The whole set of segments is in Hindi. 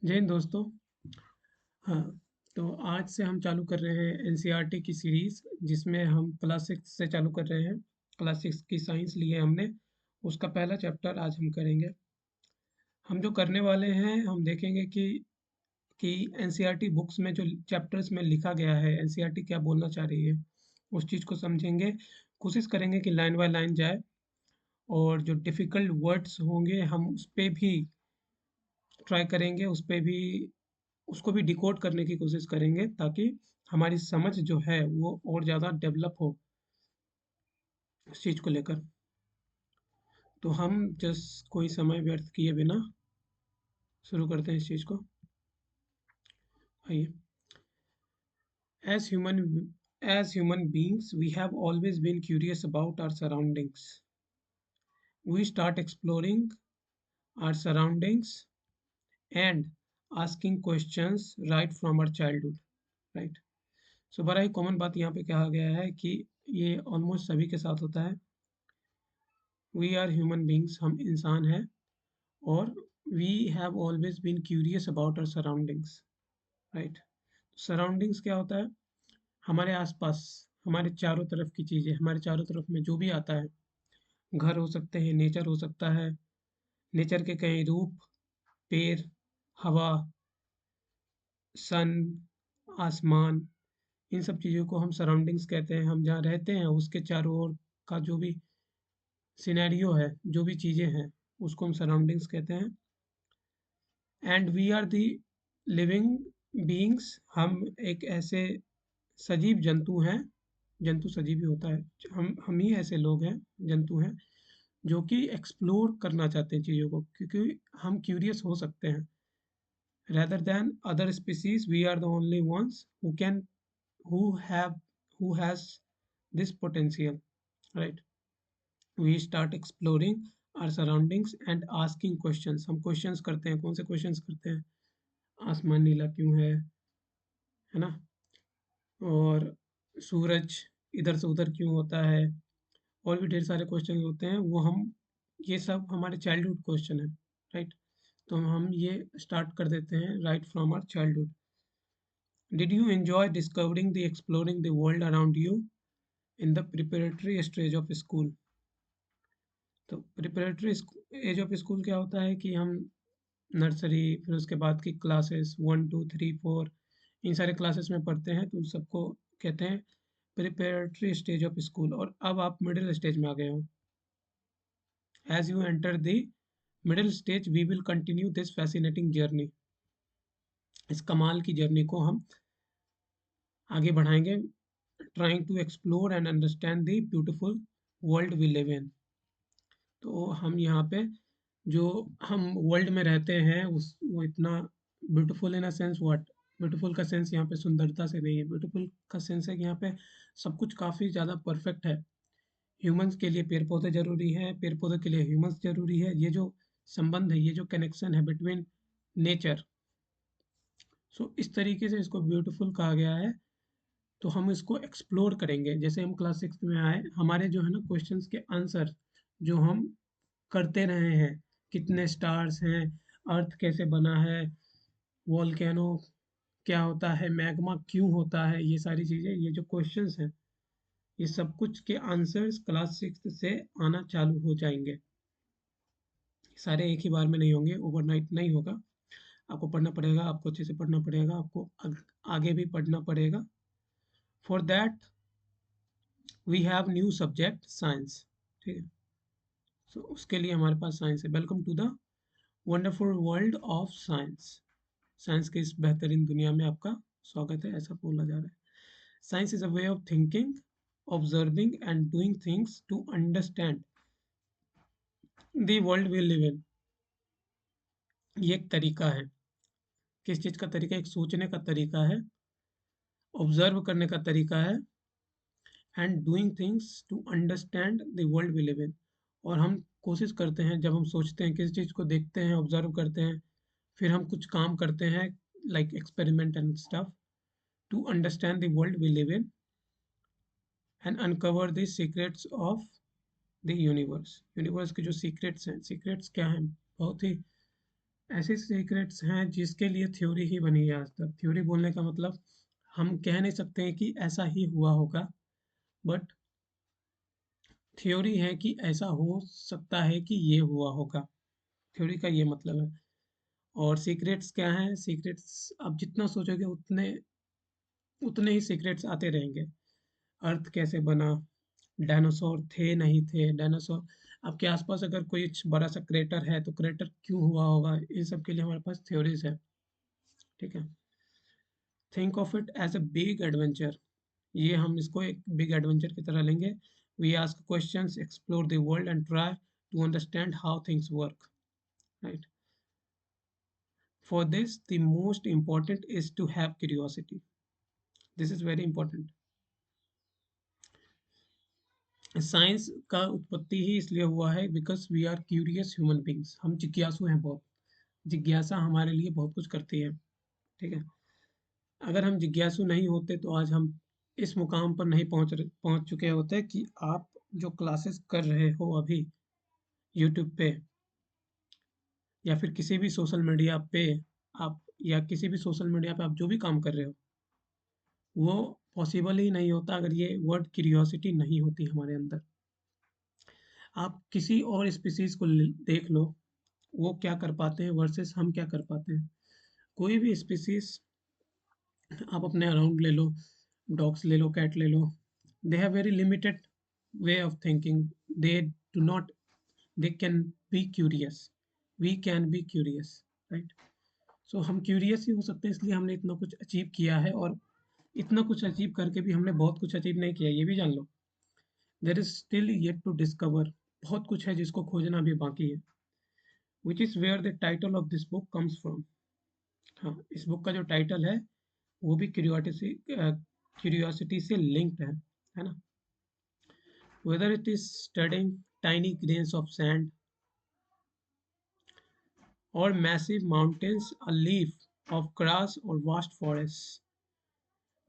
जय हिंद दोस्तों। हाँ, तो आज से हम चालू कर रहे हैं एनसीईआरटी की सीरीज, जिसमें हम क्लास 6 से चालू कर रहे हैं। क्लास 6 की साइंस ली है हमने। उसका पहला चैप्टर आज हम करेंगे। हम जो करने वाले हैं, हम देखेंगे कि एनसीईआरटी बुक्स में जो चैप्टर्स में लिखा गया है, एनसीईआरटी क्या बोलना चाह रही है, उस चीज़ को समझेंगे। कोशिश करेंगे कि लाइन बाय लाइन जाए, और जो डिफ़िकल्ट वर्ड्स होंगे हम उस पे भी ट्राई करेंगे, उस पे भी उसको भी डिकोड करने की कोशिश करेंगे, ताकि हमारी समझ जो है वो और ज़्यादा डेवलप हो उस चीज़ को लेकर। तो हम जस्ट कोई समय व्यर्थ किए बिना शुरू करते हैं इस चीज़ को। आइए। As human beings, we have always been curious about our surroundings. We start exploring our surroundings and asking questions right from our childhood, right? सो बड़ा ही कॉमन बात यहाँ पे कहा गया है कि ये ऑलमोस्ट सभी के साथ होता है। वी आर ह्यूमन बींग्स, हम इंसान हैं, और we have always been curious about our surroundings, right. Surroundings क्या होता है? हमारे आसपास, हमारे चारों तरफ की चीज़ें, हमारे चारों तरफ में जो भी आता है। घर हो सकते हैं, नेचर हो सकता है, नेचर के कई रूप, पेड़, हवा, सन, आसमान, इन सब चीज़ों को हम सराउंडिंग्स कहते हैं। हम जहाँ रहते हैं उसके चारों ओर का जो भी सिनेरियो है, जो भी चीज़ें हैं, उसको हम सराउंडिंग्स कहते हैं। And we are the living beings, हम एक ऐसे सजीव जंतु हैं। जंतु सजीव ही होता है। हम ही ऐसे लोग हैं, जंतु हैं, जो कि एक्सप्लोर करना चाहते हैं चीज़ों को, क्योंकि हम क्यूरियस हो सकते हैं। rather than other species, we are the only ones who have who has this potential, right? We start exploring our surroundings and asking questions. हम क्वेश्चंस करते हैं। कौन से क्वेश्चंस करते हैं? आसमान नीला क्यों है ना? और सूरज इधर से उधर क्यों होता है? और भी ढेर सारे क्वेश्चन होते हैं, वो हम, ये सब हमारे चाइल्डहुड क्वेश्चन है, राइट। तो हम ये स्टार्ट कर देते हैं right from our childhood. Did you enjoy discovering the exploring the world around you in the preparatory stage of school? तो प्रिपरेटरी एज ऑफ स्कूल क्या होता है कि हम नर्सरी, फिर उसके बाद की क्लासेस 1 2 3 4, इन सारे क्लासेस में पढ़ते हैं, तो उन सबको कहते हैं प्रिपरेटरी स्टेज ऑफ स्कूल। और अब आप मिडिल स्टेज में आ गए हो। As you enter the middle stage, we will continue this fascinating journey. इस कमाल की जर्नी को हम आगे बढ़ाएंगे, trying to explore and understand the beautiful world we live in. तो हम यहाँ पे जो हम वर्ल्ड में रहते हैं, उस वो इतना beautiful in a sense what, beautiful का सेंस यहाँ पे सुंदरता से नहीं है। ब्यूटीफुल का सेंस है कि यहाँ पे सब कुछ काफ़ी ज़्यादा परफेक्ट है। ह्यूमंस के लिए पेड़ पौधे ज़रूरी हैं, पेड़ पौधे के लिए ह्यूमंस ज़रूरी है। ये जो संबंध है, ये जो कनेक्शन है बिटवीन नेचर, सो इस तरीके से इसको ब्यूटीफुल कहा गया है। तो हम इसको एक्सप्लोर करेंगे। जैसे हम क्लास 6 में आए, हमारे जो है ना क्वेश्चंस के आंसर जो हम करते रहे हैं, कितने स्टार्स हैं, अर्थ कैसे बना है, वॉल्केनो क्या होता है, मैग्मा क्यों होता है, ये सारी चीज़ें, ये जो क्वेश्चंस हैं, ये सब कुछ के आंसर्स क्लास 6 से आना चालू हो जाएंगे। सारे एक ही बार में नहीं होंगे, ओवरनाइट नहीं होगा। आपको पढ़ना पड़ेगा, आपको अच्छे से पढ़ना पड़ेगा, आपको आगे भी पढ़ना पड़ेगा। For that we have new subject science, ठीक है। सो उसके लिए हमारे पास साइंस है। Welcome to the wonderful world of science. Science की इस बेहतरीन दुनिया में आपका स्वागत है, ऐसा बोला जा रहा है। Science is a way of thinking, observing and doing things to understand the world we live in. ये एक तरीका है। किस चीज़ का तरीका? एक सोचने का तरीका है, ऑब्जर्व करने का तरीका है, and doing things to understand the world we live in. और हम कोशिश करते हैं, जब हम सोचते हैं, किसी चीज़ को देखते हैं, ऑब्जर्व करते हैं, फिर हम कुछ काम करते हैं, like experiment and stuff, to understand the world we live in and uncover the secrets of the universe. Universe के जो सीक्रेट्स हैं, सीक्रेट्स क्या हैं? बहुत ही ऐसे सीक्रेट्स हैं जिसके लिए थ्योरी ही बनी है आज तक। थ्योरी बोलने का मतलब हम कह नहीं सकते हैं कि ऐसा ही हुआ होगा, बट थ्योरी है कि ऐसा हो सकता है कि ये हुआ होगा। थ्योरी का ये मतलब है। और सीक्रेट्स क्या हैं? सीक्रेट्स आप जितना सोचोगे उतने उतने ही सीक्रेट्स आते रहेंगे। अर्थ कैसे बना, डायनासोर थे नहीं थे, डायनासोर आपके आसपास अगर कोई बड़ा सा क्रेटर है तो क्रेटर क्यों हुआ होगा, इन सब के लिए हमारे पास थ्योरीज है। ठीक है। Think of it as a big adventure. ये हम इसको एक बिग एडवेंचर की तरह लेंगे। We ask questions, explore the world and try to understand how things work, right? For this the most important is to have curiosity. This is very important. साइंस का उत्पत्ति ही इसलिए हुआ है because we are curious human beings. हम जिज्ञासु हैं बहुत। जिज्ञासा हमारे लिए बहुत कुछ करती है। ठीक है। अगर हम जिज्ञासु नहीं होते तो आज हम इस मुकाम पर नहीं पहुंच चुके होते कि आप जो क्लासेस कर रहे हो अभी यूट्यूब पे या फिर किसी भी सोशल मीडिया पे, आप या किसी भी सोशल मीडिया पे आप जो भी काम कर रहे हो, वो पॉसिबल ही नहीं होता अगर ये वर्ड क्यूरियोसिटी नहीं होती हमारे अंदर। आप किसी और स्पीसीज को देख लो, वो क्या कर पाते हैं वर्सेस हम क्या कर पाते हैं। कोई भी स्पीसीज आप अपने अराउंड ले लो, डॉग्स ले लो, कैट ले लो, they have very limited way of thinking. They do not, they can be curious, we can be curious, right? So हम क्यूरियस ही हो सकते हैं, इसलिए हमने इतना कुछ अचीव किया है। और इतना कुछ अचीव करके भी हमने बहुत कुछ अचीव नहीं किया, ये भी जान लो। There is still yet to discover. बहुत कुछ है जिसको खोजना भी बाकी है। Which is where the title of this book comes from. हाँ, इस बुक का जो टाइटल है वो भी क्यूरियोसिटी से लिंक्ड है ना? Whether it is studying tiny grains of sand or massive mountains, a leaf of grass or vast forests,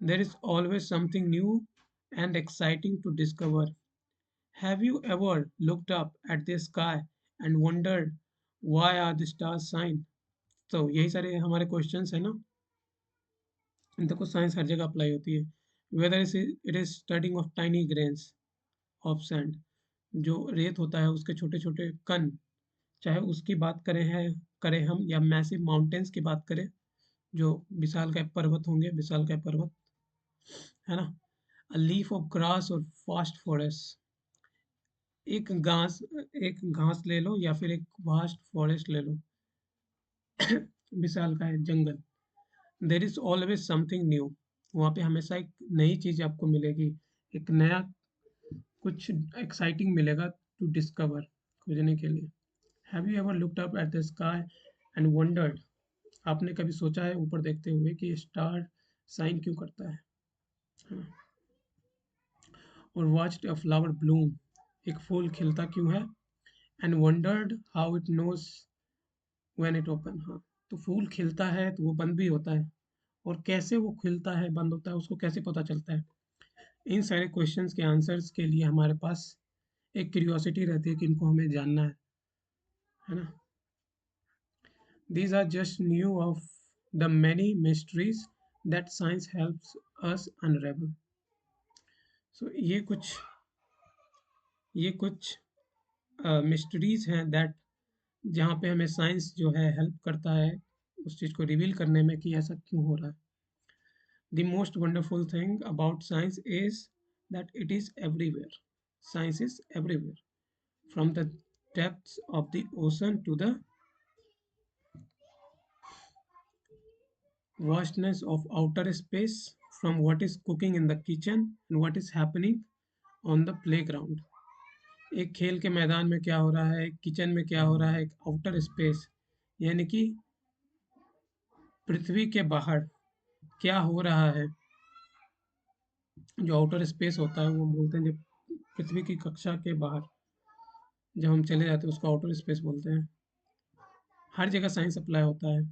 there is always something new and exciting to discover. Have you ever looked up at the sky and wondered why are the stars shine? तो यही सारे हमारे क्वेश्चंस है ना। देखो साइंस हर जगह अप्लाई होती है। Whether it is studying of tiny grains of sand, जो रेत होता है उसके छोटे छोटे कण, चाहे उसकी बात करें हम, या मैसिव माउंटेन्स की बात करें, जो विशालकाय पर्वत होंगे, विशालकाय पर्वत, है ना? अ लीफ ऑफ ग्रास और फास्ट फॉरेस्ट, एक घास एक घास ले लो या फिर एक वास्ट फॉरेस्ट ले लो, विशालकाय जंगल। There is always something new. वहाँ पे हमेशा एक नई चीज आपको मिलेगी, एक नया कुछ एक्साइटिंग मिलेगा टू डिस्कवर, खोजने के लिए। Have you ever looked up at the sky and wondered, आपने कभी सोचा है ऊपर देखते हुए कि स्टार साइन क्यों करता है? हाँ। और वॉच्ड अ फ्लावर ब्लूम, एक फूल खिलता क्यों है? And wondered how it knows when it open. हाँ, तो फूल खिलता है तो वो बंद भी होता है, और कैसे वो खिलता है बंद होता है उसको कैसे पता चलता है? इन सारे क्वेश्चंस के आंसर्स के लिए हमारे पास एक क्यूरियोसिटी रहती है कि इनको हमें जानना है ना? These are just new of the many mysteries that science helps us unravel. So ये कुछ मिस्ट्रीज हैं दैट, जहाँ पे हमें साइंस जो है हेल्प करता है उस चीज़ को रिवील करने में कि ऐसा क्यों हो रहा है। The most wonderful thing about science is that it is everywhere. Science is everywhere, from the depths of the ocean to the vastness of outer space, from what is cooking in the kitchen and what is happening on the playground. एक खेल के मैदान में क्या हो रहा है, किचन में क्या हो रहा है, एक आउटर स्पेस यानी कि पृथ्वी के बाहर क्या हो रहा है। जो आउटर स्पेस होता है वो बोलते हैं, जब पृथ्वी की कक्षा के बाहर जब हम चले जाते हैं उसको आउटर स्पेस बोलते हैं। हर जगह साइंस अप्लाई होता है।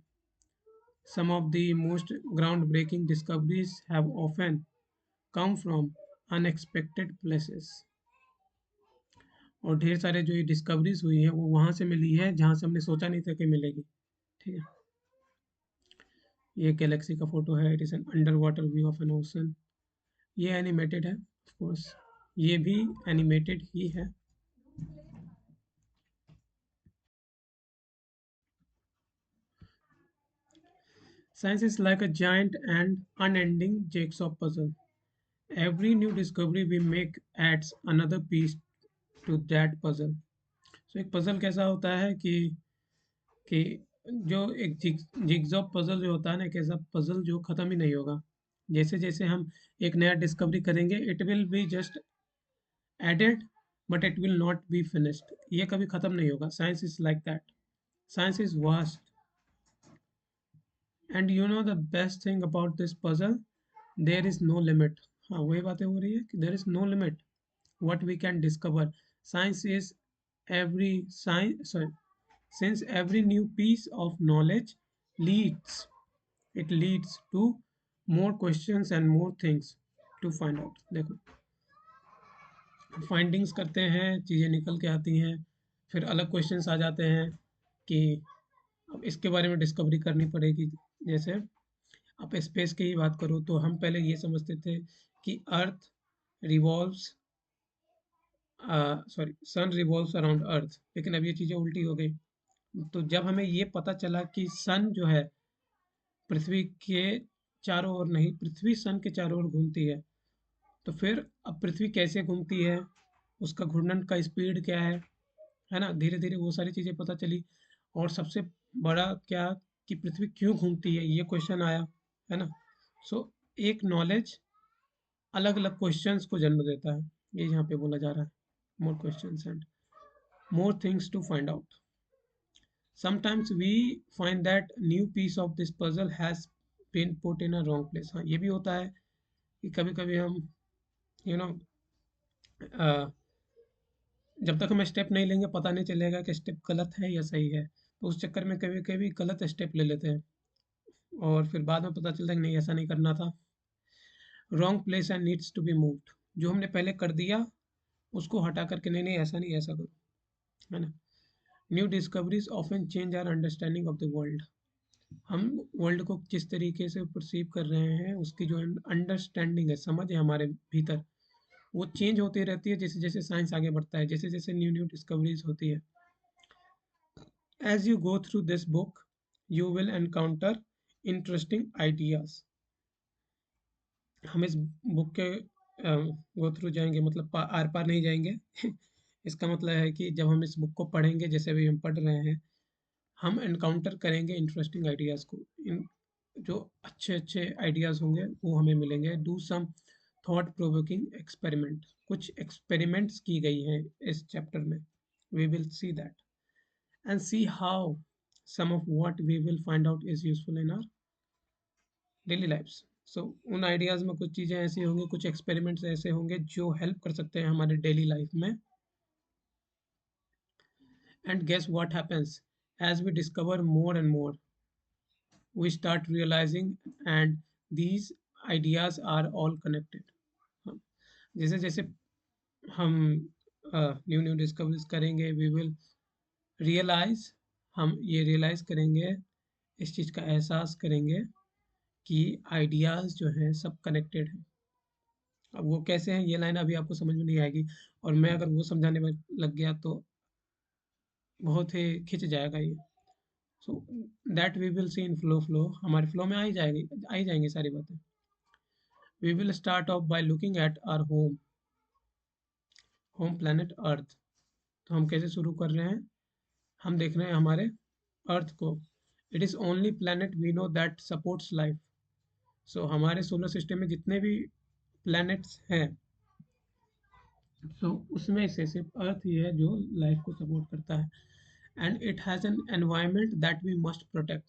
Some of the most ground breaking discoveries have often come from unexpected places. और ढेर सारे जो ये डिस्कवरीज हुई है वो वहाँ से मिली है जहाँ से हमने सोचा नहीं था कि मिलेगी। ठीक है, ये गैलेक्सी का फोटो है, it is an under water view of N ocean. ये एनिमेटेड है ऑफ कोर्स, ये भी एनिमेटेड ही है। Science is like a giant and unending jigsaw puzzle. Every new discovery we make adds another piece to that puzzle. So एक पजल कैसा होता है कि जो एक जिगजॉ पजल जो होता है ना, एक ऐसा पजल जो खत्म ही नहीं होगा। जैसे जैसे हम एक नया डिस्कवरी करेंगे, it will be just added, but it will not be finished. ये कभी खत्म नहीं होगा। Science is like that. Science is vast. And you know the best thing about this puzzle, there is no limit. हाँ, वही बातें हो रही है कि there is no limit what we can discover. Science is every science sorry, since every new piece of knowledge leads it leads to more questions and more things to find out. देखो, फाइंडिंग्स करते हैं, चीज़ें निकल के आती हैं, फिर अलग क्वेश्चंस आ जाते हैं कि अब इसके बारे में डिस्कवरी करनी पड़ेगी। जैसे आप स्पेस की ही बात करो, तो हम पहले ये समझते थे कि अर्थ रिवॉल्व्स सॉरी सन रिवॉल्व्स अराउंड अर्थ, लेकिन अब ये चीज़ें उल्टी हो गई। तो जब हमें ये पता चला कि सन जो है पृथ्वी के चारों ओर नहीं, पृथ्वी सन के चारों ओर घूमती है, तो फिर अब पृथ्वी कैसे घूमती है, उसका घूर्णन का स्पीड क्या है ना, धीरे धीरे वो सारी चीज़ें पता चली। और सबसे बड़ा क्या, कि पृथ्वी क्यों घूमती है, ये क्वेश्चन आया, है ना। सो एक नॉलेज अलग अलग क्वेश्चंस को जन्म देता है, ये यहाँ पे बोला जा रहा है। More questions and more things to find out. Sometimes we find that new piece of this puzzle has been put in a wrong place. हाँ, ये भी होता है कि कभी कभी हम यू नो जब तक हम स्टेप नहीं लेंगे पता नहीं चलेगा कि स्टेप गलत है या सही है, तो उस चक्कर में कभी कभी गलत स्टेप ले लेते हैं और फिर बाद में पता चलता है कि नहीं, ऐसा नहीं करना था। Wrong place and needs to be moved, जो हमने पहले कर दिया उसको हटा करके नहीं नहीं ऐसा नहीं, ऐसा करो, है ना। New discoveries often change our understanding of the world. हम वर्ल्ड को जिस तरीके से परसीव कर रहे हैं, उसकी जो अंडरस्टैंडिंग है, समझ है हमारे भीतर, वो चेंज होती रहती है जैसे जैसे साइंस आगे बढ़ता है, जैसे जैसे न्यू न्यू डिस्कवरीज होती है। As you go through this book you will encounter interesting ideas. हम इस बुक के गो थ्रू जाएंगे, मतलब आर पार नहीं जाएंगे। इसका मतलब है कि जब हम इस बुक को पढ़ेंगे, जैसे अभी हम पढ़ रहे हैं, हम एनकाउंटर करेंगे इंटरेस्टिंग आइडियाज़ को। इन जो अच्छे अच्छे आइडियाज़ होंगे वो हमें मिलेंगे। Do some thought provoking experiment, कुछ एक्सपेरिमेंट्स की गई हैं इस चैप्टर में। We will see that and see how some of what we will find out is useful in our daily lives. So उन आइडियाज़ में कुछ चीज़ें ऐसी होंगी, कुछ एक्सपेरिमेंट्स ऐसे होंगे जो हेल्प कर सकते हैं हमारे डेली लाइफ में। And guess what happens, as we discover more and more we start realizing and these ideas are all connected। हाँ, जैसे जैसे हम न्यू न्यू डिस्कवरीज करेंगे, वी विल रियलाइज, हम ये रियलाइज करेंगे, इस चीज़ का एहसास करेंगे कि आइडियाज़ जो हैं सब कनेक्टेड हैं। अब वो कैसे हैं, ये लाइन अभी आपको समझ में नहीं आएगी, और मैं अगर वो समझाने में लग गया तो बहुत ही खिंच जाएगा ये। So that we will see in flow, हमारे फ्लो में आ ही जाएंगी सारी बातें। We will start off by looking at our home planet अर्थ। तो हम कैसे शुरू कर रहे हैं, हम देख रहे हैं हमारे अर्थ को। It is only planet we know that supports life. So हमारे सोलर सिस्टम में जितने भी planets हैं, सो उसमें से सिर्फ अर्थ ही है जो लाइफ को सपोर्ट करता है। And it has an environment that we must protect.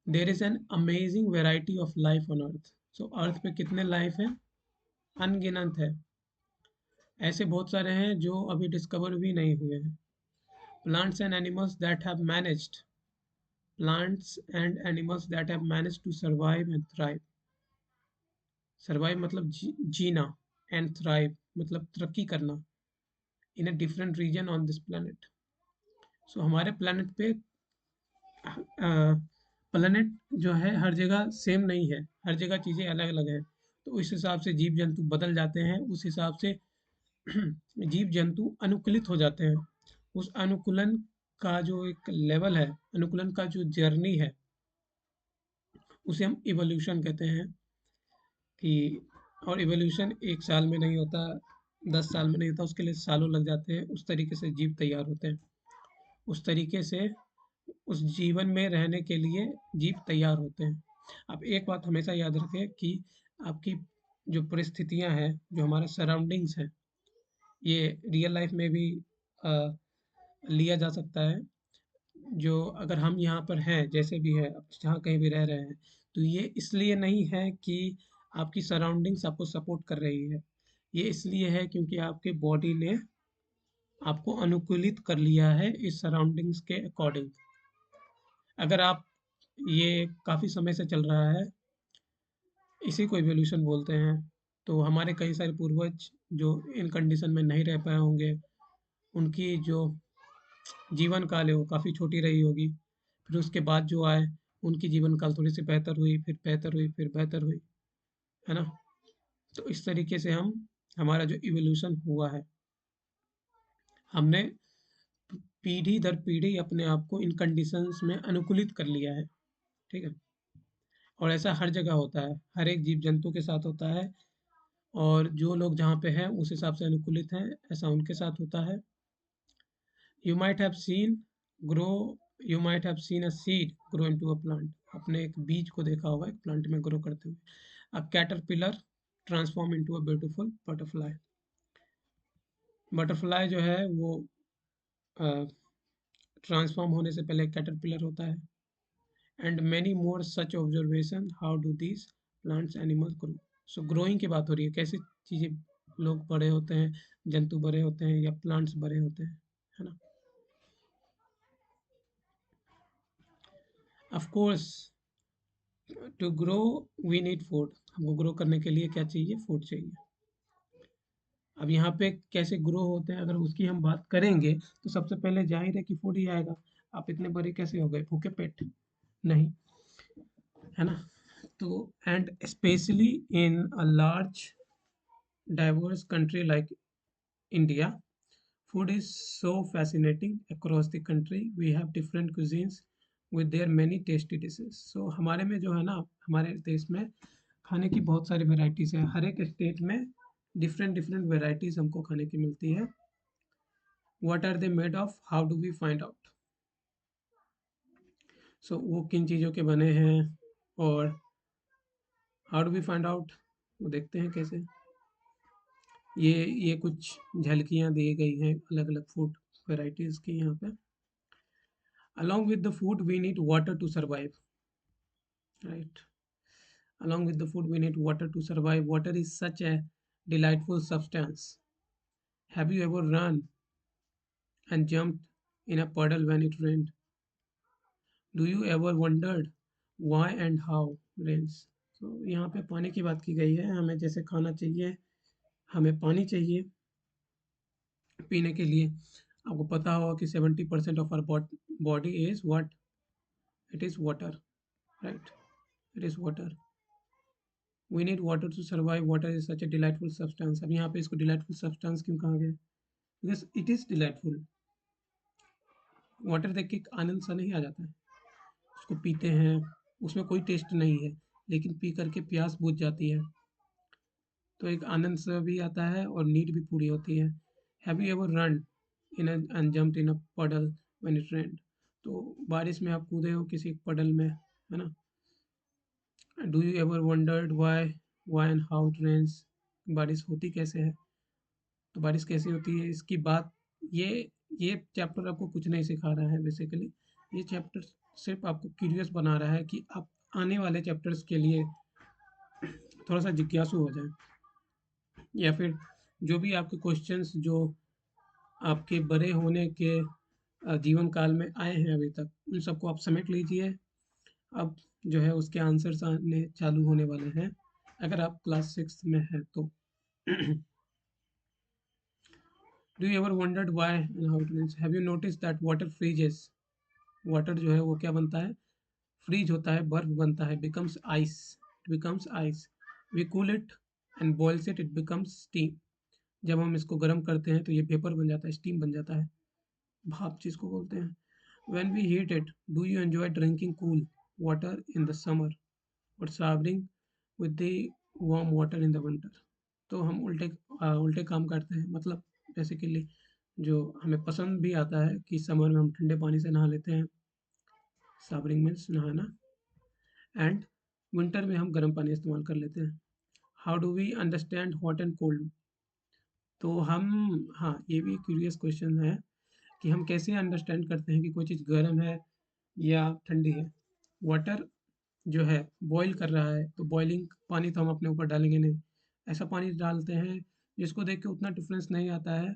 There is an amazing variety of life on earth. So earth पे कितने लाइफ हैं, अनगिनत है। ऐसे बहुत सारे हैं जो अभी डिस्कवर भी नहीं हुए हैं। Plants and animals that have managed plants and animals that have managed to survive and thrive. Survive मतलब जीना, एंड थ्राइव मतलब तरक्की करना, in a different region on this planet. So हमारे प्लानट पे प्लेनेट जो है हर जगह सेम नहीं है, हर जगह चीज़ें अलग अलग हैं। तो उस हिसाब से जीव जंतु बदल जाते हैं, उस हिसाब से जीव जंतु अनुकूलित हो जाते हैं। उस अनुकूलन का जो एक लेवल है, अनुकूलन का जो जर्नी है, उसे हम इवोल्यूशन कहते हैं। कि और इवोल्यूशन 1 साल में नहीं होता, 10 साल में नहीं होता, उसके लिए सालों लग जाते हैं। उस तरीके से जीव तैयार होते हैं, उस तरीके से उस जीवन में रहने के लिए जीव तैयार होते हैं। अब एक बात हमेशा याद रखें कि आपकी जो परिस्थितियां हैं, जो हमारा सराउंडिंग्स है, ये रियल लाइफ में भी अ, लिया जा सकता है। जो अगर हम यहाँ पर हैं, जैसे भी है, जहाँ कहीं भी रह रहे हैं, तो ये इसलिए नहीं है कि आपकी सराउंडिंग्स आपको सपोर्ट कर रही है। ये इसलिए है क्योंकि आपके बॉडी ने आपको अनुकूलित कर लिया है इस सराउंडिंग्स के अकॉर्डिंग। अगर आप ये काफ़ी समय से चल रहा है, इसी को इवोल्यूशन बोलते हैं। तो हमारे कई सारे पूर्वज जो इन कंडीशन में नहीं रह पाए होंगे, उनकी जो जीवन काल है वो काफ़ी छोटी रही होगी। फिर उसके बाद जो आए, उनकी जीवन काल थोड़ी सी बेहतर हुई, फिर बेहतर हुई, फिर बेहतर हुई, है ना? तो इस तरीके से हम हमारा जो इवोल्यूशन हुआ है, हमने पीढ़ी दर पीढ़ी अपने आप को इन कंडीशंस में अनुकूलित कर लिया है। ठीक है? और ऐसा हर जगह होता है, हर एक जीव जंतु के साथ होता है। और जो लोग जहाँ पे हैं उस हिसाब से अनुकूलित हैं, ऐसा उनके साथ होता है। You might have seen grow you might have seen a seed grow into a plant. आपने एक बीज को देखा होगा एक प्लांट में ग्रो करते हुए। A caterpillar transform into a beautiful butterfly. Butterfly जो है वो ट्रांसफॉर्म होने से पहले कैटरपिलर होता है। And many more such observation how do these plants animals grow. So growing की बात हो रही है, कैसे चीज़ें, लोग बड़े होते हैं, जंतु बड़े होते हैं या प्लांट्स बड़े होते हैं, है ना? Of course to grow we need food. हमको ग्रो करने के लिए क्या चाहिए? फूड चाहिए। अब यहाँ पे कैसे ग्रो होते हैं अगर उसकी हम बात करेंगे, तो सबसे पहले जाहिर है कि फूड ही आएगा। आप इतने बड़े कैसे हो गए भूखे पेट? नहीं, है ना? तो and specially in a large diverse country like India, food is so fascinating across the country. We have different cuisines with their many tasty dishes. So हमारे में जो है ना, हमारे देश में खाने की बहुत सारी वेराइटीज है। हर एक स्टेट में डिफरेंट डिफरेंट वेराइटीज हमको खाने की मिलती है। What are they made of, how do we find out? So वो किन चीज़ों के बने हैं और how do we find out, वो देखते हैं कैसे। ये कुछ झलकियाँ दी गई हैं अलग अलग फूड वेराइटीज़ की यहाँ पे। Along with the food, we need water to survive, right? Along with the food, we need water to survive. Water is such a delightful substance. Have you ever run and jumped in a puddle when it rained? Do you ever wondered why and how rains? So यहाँ पे पानी की बात की गई है। हमें जैसे खाना चाहिए, हमें पानी चाहिए पीने के लिए। आपको पता होगा कि 70% of our body is what? It is water, right? It is water. We need water to survive. Water is such a delightful substance. अब यहाँ पे इसको डिलाइटफुल सब्सटेंस क्यों कहा गया? Because it is delightful. Water देख के एक आनंद सा नहीं आ जाता है? उसको पीते हैं, उसमें कोई टेस्ट नहीं है, लेकिन पी करके प्यास बुझ जाती है, तो एक आनंद सा भी आता है और नीड भी पूरी होती है। Have you ever run in and jumped in a puddle when it रेन्ड? तो बारिश में आप कूदे हो किसी पडल में, है ना? Do you ever wondered why and how it rains? बारिश होती कैसे है? तो बारिश कैसी होती है इसकी बात, ये ये चैप्टर आपको कुछ नहीं सिखा रहा है बेसिकली। ये चैप्टर सिर्फ आपको क्यूरियस बना रहा है कि आप आने वाले चैप्टर्स के लिए थोड़ा सा जिज्ञासु हो जाए, या फिर जो भी आपके क्वेश्चंस जो आपके बड़े होने के जीवन काल में आए हैं अभी तक, उन सबको आप समेट लीजिए। अब जो है उसके आंसर्स आने चालू होने वाले हैं, अगर आप क्लास 6 में हैं तो। Do you ever wondered why and how it rains? Have you noticed that water freezes water जो है वो क्या बनता है, फ्रीज होता है, बर्फ बनता है, becomes ice, it becomes ice. We cool it and boils it, it becomes steam. जब हम इसको गर्म करते हैं तो ये वेपर बन जाता है, स्टीम बन जाता है, भाप जिसको बोलते हैं। When we heat it, do you enjoy drinking cool water in the summer or showering with the warm water in the winter? तो हम उल्टे काम करते हैं, मतलब बेसिकली जो हमें पसंद भी आता है कि समर में हम ठंडे पानी से नहा लेते हैं, शावरिंग मीन्स नहाना, एंड विंटर में हम गर्म पानी इस्तेमाल कर लेते हैं। How do we understand hot and cold? तो हम, हाँ ये भी क्यूरियस क्वेश्चन है कि हम कैसे अंडरस्टैंड करते हैं कि कोई चीज़ गर्म है या ठंडी है। वाटर जो है बॉईल कर रहा है, तो बॉइलिंग पानी तो हम अपने ऊपर डालेंगे नहीं, ऐसा पानी डालते हैं जिसको देख के उतना डिफरेंस नहीं आता है,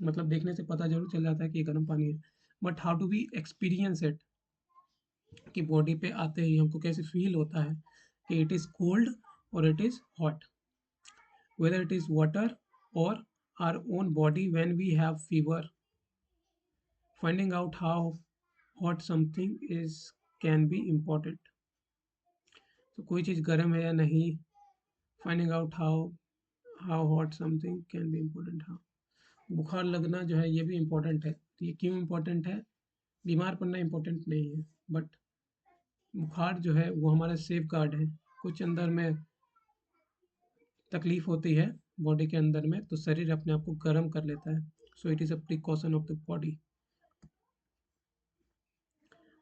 मतलब देखने से पता जरूर चल जाता है कि ये गर्म पानी है, but how do we experience it, कि बॉडी पे आते ही हमको कैसे फील होता है कि इट इज़ कोल्ड और it is hot, whether it is water or our own body when we have fever. Finding out how hot something is can be important. तो कोई चीज़ गर्म है या नहीं, finding out how hot something can be important. हाँ, बुखार लगना जो है ये भी इम्पोर्टेंट है। तो ये क्यों इम्पोर्टेंट है? बीमार पड़ना इम्पोर्टेंट नहीं है, बट बुखार जो है वो हमारा सेफ गार्ड है। कुछ अंदर में तकलीफ होती है बॉडी के अंदर में, तो शरीर अपने आप को गर्म कर लेता है। So it is a precaution of the body.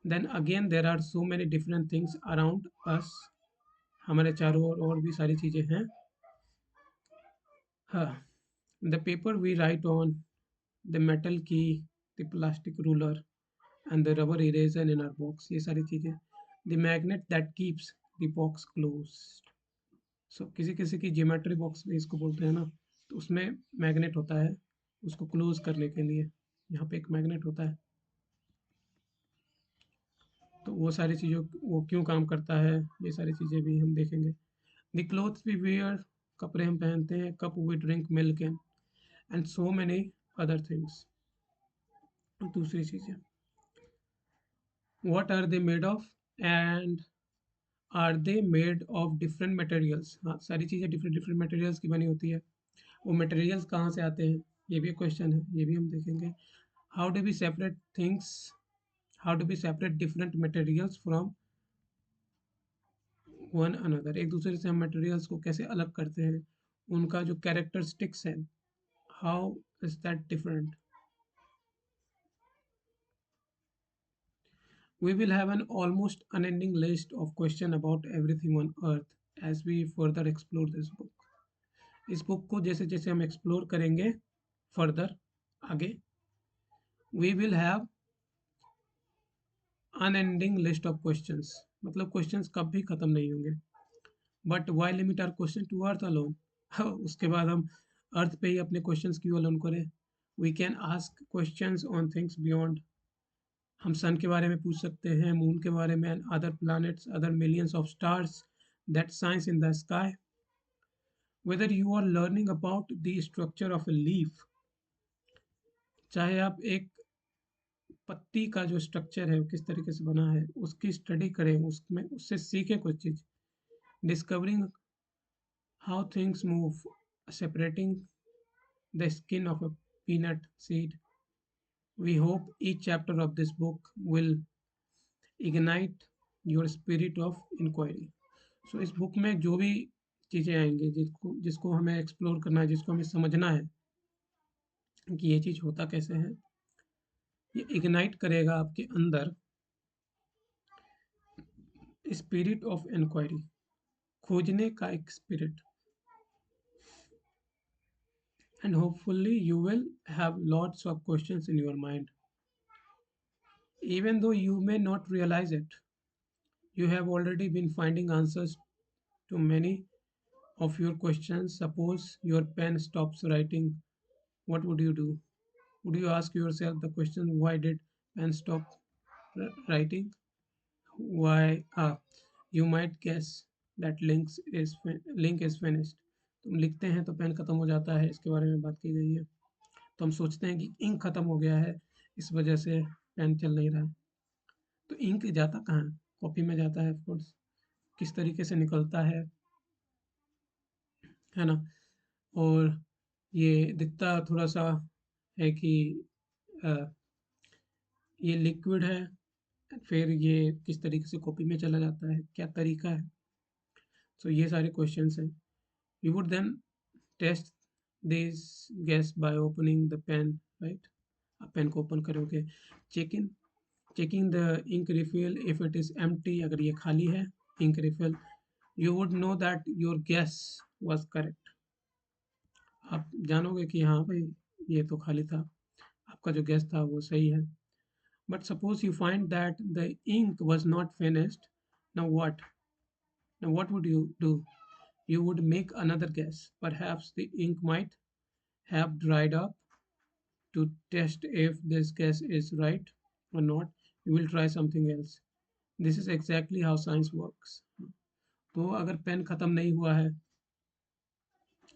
Then again there are so many different things around us, हमारे चारों ओर और भी सारी चीज़ें हैं। हाँ, the paper we write on, the metal key, the plastic ruler and the rubber eraser in our box, ये सारी चीज़ें। The magnet that keeps the box closed. So किसी किसी की ज्योमेट्री बॉक्स भी इसको बोलते हैं ना, तो उसमें मैग्नेट होता है उसको क्लोज करने के लिए, यहाँ पे एक मैग्नेट होता है। तो वो सारी चीज़ों, वो क्यों काम करता है, ये सारी चीज़ें भी हम देखेंगे। द क्लोथ्स वी वेयर, कपड़े हम पहनते हैं, cup we drink milk in, and so many other things. दूसरी चीज़ें, what are they made of and are they made of different materials. हाँ, सारी चीज़ें डिफरेंट डिफरेंट मटेरियल्स की बनी होती है। वो मटेरियल्स कहाँ से आते हैं, ये भी एक क्वेश्चन है, ये भी हम देखेंगे। How do we separate things, how do we separate different materials from one another, एक दूसरे से हम मटेरियल्स को कैसे अलग करते हैं, उनका जो कैरेक्टरिस्टिक्स है, how is that different. We will have an almost unending list of questions about everything on earth as we further explore this book. इस बुक को जैसे जैसे हम एक्सप्लोर करेंगे फर्दर आगे, we will have unending list of questions, मतलब क्वेश्चंस कभी खत्म नहीं होंगे। But why limit our question to earth alone, उसके बाद हम अर्थ पे ही अपने क्वेश्चंस क्यों अलोन करें। We can ask questions on things beyond, हम सन के बारे में पूछ सकते हैं, मून के बारे में, other planets, other millions of stars that shine in the sky, whether you are learning about the structure of a leaf, चाहे आप एक पत्ती का जो स्ट्रक्चर है वो किस तरीके से बना है उसकी स्टडी करें, उसमें उससे सीखें कुछ चीज़। Discovering how things move, separating the skin of a peanut seed. We hope each chapter of this book will ignite your spirit of inquiry. So इस बुक में जो भी चीज़ें आएंगी जिसको जिसको हमें एक्सप्लोर करना है, जिसको हमें समझना है कि ये चीज़ होता कैसे है, ये इग्नाइट करेगा आपके अंदर स्पिरिट ऑफ इंक्वायरी, खोजने का एक spirit, and hopefully you will have lots of questions in your mind, even though you may not realize it. You have already been finding answers to many of your questions. Suppose your pen stops writing, what would you do? Would you ask yourself the question, why did pen stop writing? Why? You might guess that link is finished. तुम लिखते हैं तो पेन खत्म हो जाता है, इसके बारे में बात की गई है। तो हम सोचते हैं कि इंक खत्म हो गया है, इस वजह से पेन चल नहीं रहा है। तो इंक जाता कहाँ है? कॉपी में जाता है ऑफकोर्स। किस तरीके से निकलता है ना? और ये दिखता थोड़ा सा है कि अ, ये लिक्विड है, फिर ये किस तरीके से कॉपी में चला जाता है, क्या तरीका है? सो ये सारे क्वेश्चंस हैं। You would then test this guess by opening the pen, right? आप पेन को ओपन करोगे, check in checking the ink refill, if it is empty, अगर ये खाली है ink refill, you would know that your guess was correct. आप जानोगे कि हाँ भाई ये तो खाली था, आपका जो गैस था वो सही है। But suppose you find that the ink was not finished, now what? Now what would you do? You would make another guess. Perhaps the ink might have dried up. To test if this guess is right or not, you will try something else. This is exactly how science works. तो अगर पेन खत्म नहीं हुआ है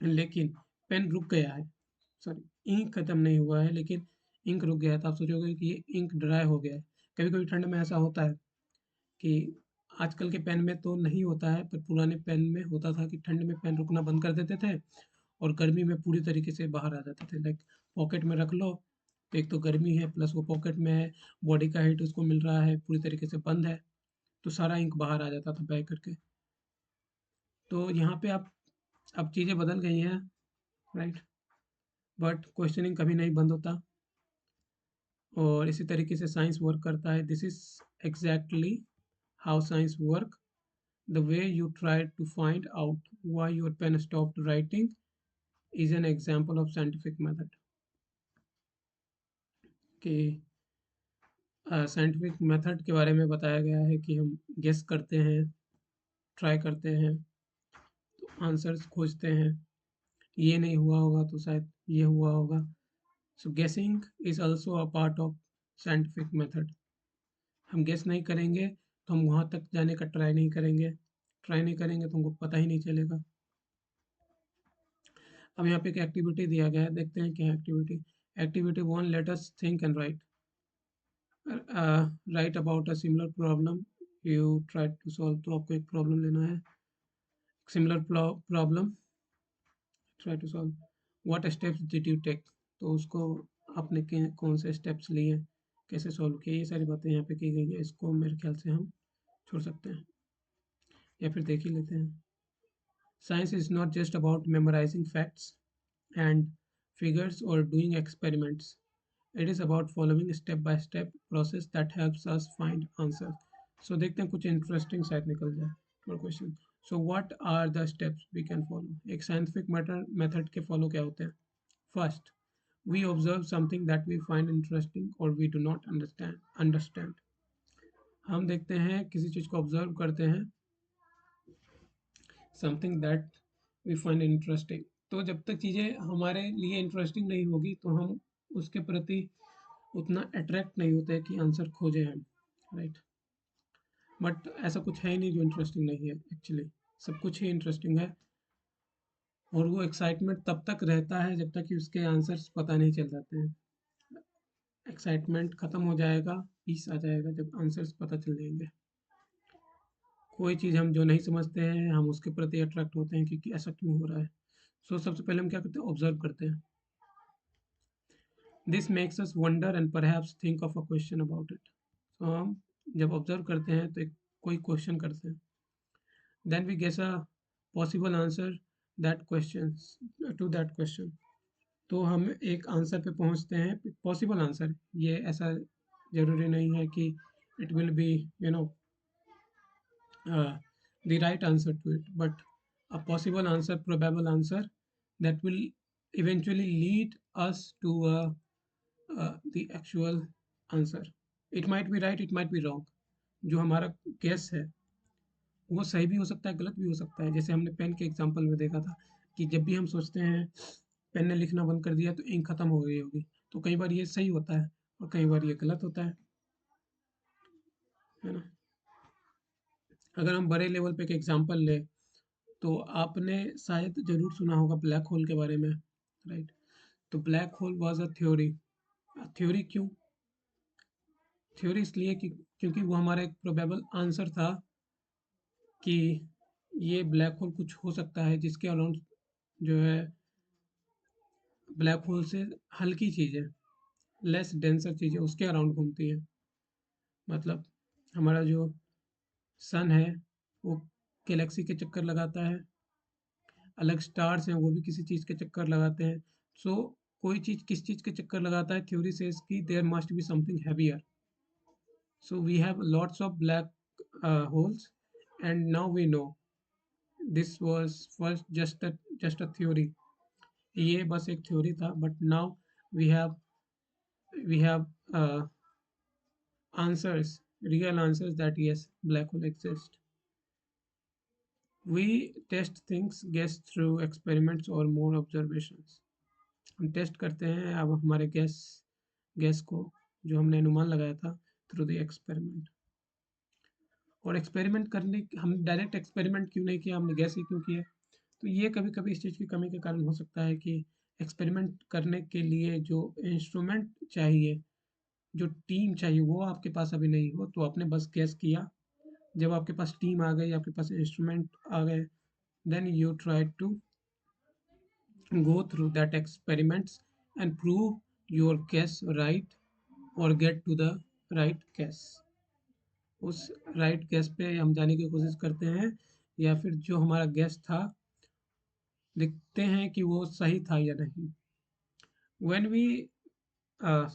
लेकिन पेन रुक गया है, सॉरी इंक खत्म नहीं हुआ है लेकिन इंक रुक गया है, तो आप सोचोगे कि ये इंक ड्राई हो गया है। कभी कभी ठंड में ऐसा होता है कि आजकल के पेन में तो नहीं होता है, पर पुराने पेन में होता था कि ठंड में पेन रुकना बंद कर देते थे और गर्मी में पूरी तरीके से बाहर आ जाते थे। लाइक पॉकेट में रख लो तो एक तो गर्मी है, प्लस वो पॉकेट में है, बॉडी का हीट उसको मिल रहा है, पूरी तरीके से बंद है, तो सारा इंक बाहर आ जाता था बैग करके। तो यहाँ पे आप अब चीज़ें बदल गई हैं, राइट? बट क्वेश्चनिंग कभी नहीं बंद होता और इसी तरीके से साइंस वर्क करता है। This is exactly how science work. The way you tried to find out why your pen stopped writing is an example of scientific method। कि साइंटिफिक मेथड के बारे में बताया गया है कि हम गेस करते हैं, ट्राई करते हैं, तो आंसर्स खोजते हैं। ये नहीं हुआ होगा तो शायद ये हुआ होगा। सो गेसिंग is also a part of scientific method. हम गेस नहीं करेंगे तो हम वहाँ तक जाने का ट्राई नहीं करेंगे, ट्राई नहीं करेंगे तो हमको पता ही नहीं चलेगा। अब यहाँ पे एक एक्टिविटी दिया गया है, देखते हैं क्या activity. Activity 1, let us think and write. Write about a similar problem you try to solve. तो आपको एक प्रॉब्लम लेना है, similar problem, try to solve. What steps did you take, तो उसको आपने कौन से स्टेप्स लिए, कैसे सॉल्व किए, ये सारी बातें यहाँ पे की गई है। इसको मेरे ख्याल से हम छोड़ सकते हैं या फिर देख ही लेते हैं। Science is not just about memorising facts and figures or doing experiments. It is about following step by step process that helps us find answers. So देखते हैं कुछ इंटरेस्टिंग शायद निकल जाए और question. So what are the steps we can follow? एक साइंटिफिक मेथड के फॉलो क्या होते हैं? First, we observe something that we find interesting और वी डू नॉट अंडरस्टैंड। हम देखते हैं, किसी चीज़ को ऑब्जर्व करते हैं, something that we find interesting. तो जब तक चीज़ें हमारे लिए इंटरेस्टिंग नहीं होगी तो हम उसके प्रति उतना अट्रैक्ट नहीं होते कि आंसर खोजें हम, राइट? बट ऐसा कुछ है ही नहीं जो इंटरेस्टिंग नहीं है, एक्चुअली सब कुछ ही इंटरेस्टिंग है। और वो एक्साइटमेंट तब तक रहता है जब तक कि उसके आंसर्स पता नहीं चल जाते हैं। एक्साइटमेंट खत्म हो जाएगा, पीस आ जाएगा जब आंसर्स पता चल जाएंगे। कोई चीज़ हम जो नहीं समझते हैं हम उसके प्रति अट्रैक्ट होते हैं कि ऐसा क्यों हो रहा है। सो सबसे पहले हम क्या करते हैं, ऑब्जर्व करते हैं। This makes us wonder and perhaps think of a question about it. तो हम जब ऑब्जर्व करते हैं तो एक कोई क्वेश्चन करते हैं, then we guess a possible answer that question to that question. तो हम एक आंसर पे पहुंचते हैं, पॉसिबल आंसर। ये ऐसा जरूरी नहीं है कि it will B you know the right answer to it, but a possible answer, probable answer that will eventually lead us to the actual answer. It might be right, it might be wrong. जो हमारा guess है वो सही भी हो सकता है, गलत भी हो सकता है। जैसे हमने पेन के एग्जांपल में देखा था कि जब भी हम सोचते हैं पेन ने लिखना बंद कर दिया तो इंक खत्म हो गई होगी, तो कई बार ये सही होता है और कई बार ये गलत होता है ना? अगर हम बड़े लेवल पे एक एग्जांपल ले तो आपने शायद ज़रूर सुना होगा ब्लैक होल के बारे में, राइट? तो black hole was a theory. Theory क्यों? थ्योरी इसलिए कि क्योंकि वो हमारा एक प्रोबेबल आंसर था कि ये ब्लैक होल कुछ हो सकता है जिसके अराउंड जो है ब्लैक होल से हल्की चीज़ें, लेस डेंसर चीज़ें उसके अराउंड घूमती है। मतलब हमारा जो सन है वो गैलेक्सी के चक्कर लगाता है, अलग स्टार्स हैं वो भी किसी चीज़ के चक्कर लगाते हैं। सो कोई चीज़ किस चीज़ के चक्कर लगाता है, थ्योरी सेज कि there must be something heavier. So we have lots of black holes and now we know this was first just a theory. ये बस एक थ्योरी था, but now we have we have answers, real answers that yes, black hole exist. We test things guess through experiments or more observations. हम टेस्ट करते हैं अब हमारे गैस को, जो हमने अनुमान लगाया था, थ्रू द एक्सपेरिमेंट। और एक्सपेरिमेंट करने, हम डायरेक्ट एक्सपेरिमेंट क्यों नहीं किया, हमने गैस ही क्यों किया? तो ये कभी कभी इस चीज़ की कमी के कारण हो सकता है कि एक्सपेरिमेंट करने के लिए जो इंस्ट्रूमेंट चाहिए, जो टीम चाहिए, वो आपके पास अभी नहीं हो, तो आपने बस गैस किया। जब आपके पास टीम आ गई, आपके पास इंस्ट्रूमेंट आ गए, then you try to go through that experiments and prove your guess right or get to the right guess। उस राइट guess पे हम जाने की कोशिश करते हैं, या फिर जो हमारा guess था देखते हैं कि वो सही था या नहीं। when uh,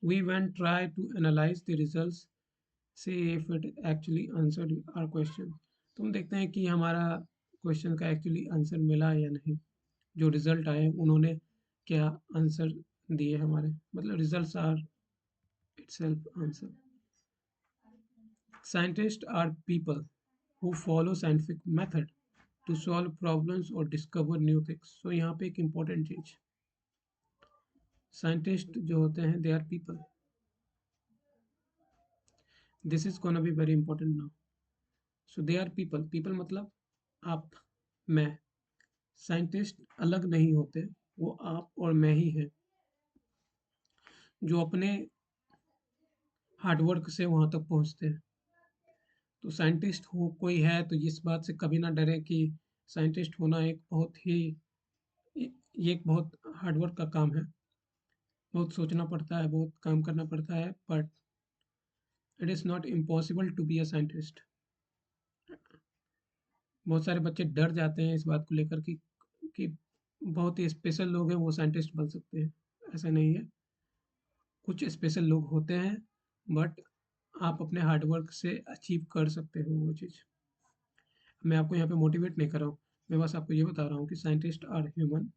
we when try to analyze the results, see if it actually answered our question। तो हम देखते हैं कि हमारा क्वेश्चन का एक्चुअली आंसर मिला या नहीं, जो रिजल्ट आए उन्होंने क्या आंसर दिए हमारे, मतलब results are itself answer. Scientists are people who follow scientific method to solve problems or discover new things। so यहाँ पे एक important चीज, साइंटिस्ट जो होते हैं they are people. This is gonna be very important now. So they are people, people मतलब आप, मैं। साइंटिस्ट अलग नहीं होते, वो आप और मैं ही हैं, जो अपने हार्डवर्क से वहां तक पहुंचते हैं। तो साइंटिस्ट हो कोई है तो इस बात से कभी ना डरे कि साइंटिस्ट होना एक बहुत ही, ये एक बहुत हार्डवर्क का काम है, बहुत सोचना पड़ता है, बहुत काम करना पड़ता है, but it is not impossible to be a scientist. बहुत सारे बच्चे डर जाते हैं इस बात को लेकर कि बहुत ही स्पेशल लोग हैं वो साइंटिस्ट बन सकते हैं। ऐसा नहीं है, कुछ स्पेशल लोग होते हैं, बट आप अपने हार्डवर्क से अचीव कर सकते हो वो चीज़। मैं आपको यहाँ पे मोटिवेट नहीं कर रहा हूँ, मैं बस आपको ये बता रहा हूँ कि scientist are human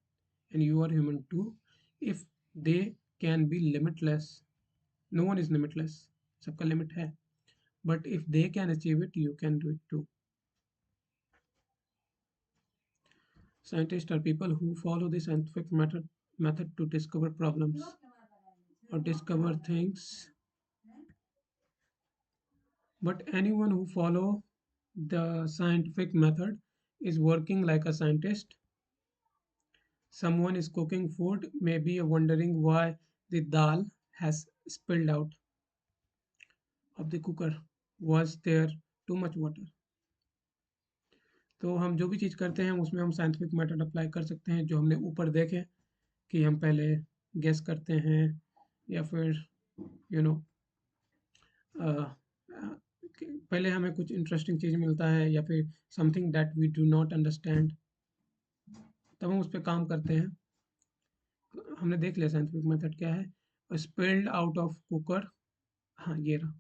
and you are human too. If they can be limitless, no one is limitless, सबका लिमिट है, but if they can achieve it you can do it too. Scientists are people who follow the scientific method to discover problems or discover things. But anyone who follow the scientific method is working like a scientist. Someone is cooking food, maybe wondering why the dal has spilled out of the cooker. Was there too much water? तो हम जो भी चीज़ करते हैं उसमें हम साइंटिफिक मेथड अप्लाई कर सकते हैं, जो हमने ऊपर देखे कि हम पहले गेस करते हैं, या फिर यू नो पहले हमें कुछ इंटरेस्टिंग चीज़ मिलता है या फिर something that we do not understand, तब हम उस पर काम करते हैं। हमने देख लिया साइंटिफिक मेथड क्या है। स्पिल्ड आउट ऑफ कुकर, हाँ ये रहा,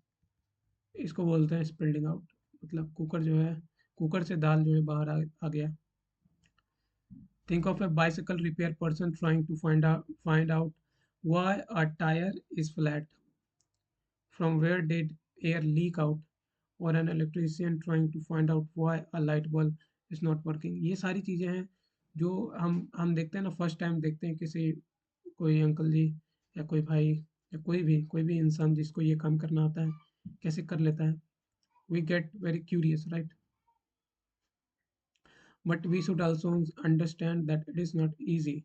इसको बोलते हैं स्पिल्डिंग आउट। मतलब कुकर जो है, कुकर से दाल जो है बाहर आ गया। Think of a bicycle repair person trying to find out why a tyre is flat, from where did air leak out, और an electrician trying to find out why a light bulb is not working. ये सारी चीज़ें हैं जो हम देखते हैं ना, फर्स्ट टाइम देखते हैं किसी, कोई अंकल जी या कोई भाई या कोई भी इंसान जिसको ये काम करना आता है कैसे कर लेता है, we get very curious, right? But we should also understand that it is not easy.